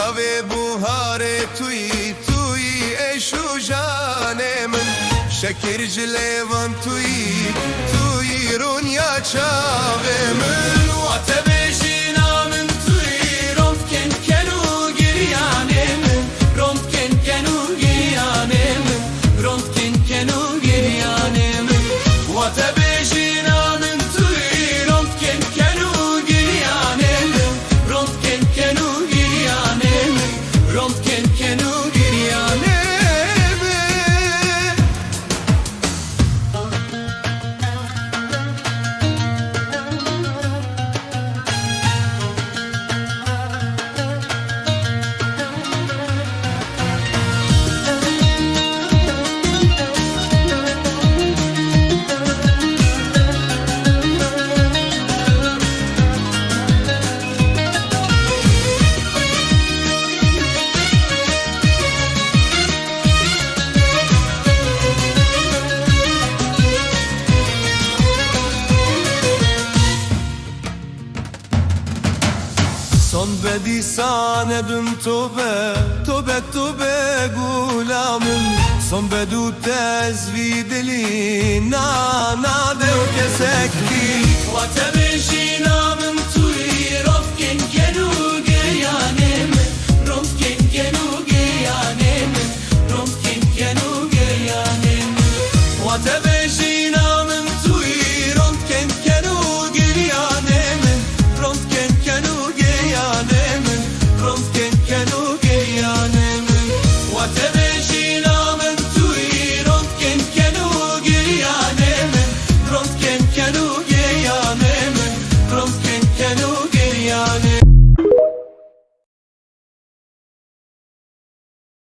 Çave buhare tuyi eşu janemin Şekirci levan tuyi runya çavemin Vatebe jinamin tuyi rontken kenu giryanemin Rontken kenu giryanemin Rontken kenu giryanemin Vatebe jinamin tuyi rontken kenu giryanemin Rontken kenu giryanemin Rontken kenu giryanemin Son bedî sanebim tobe gulamım Son bedû tezvî dilî na dev kesekî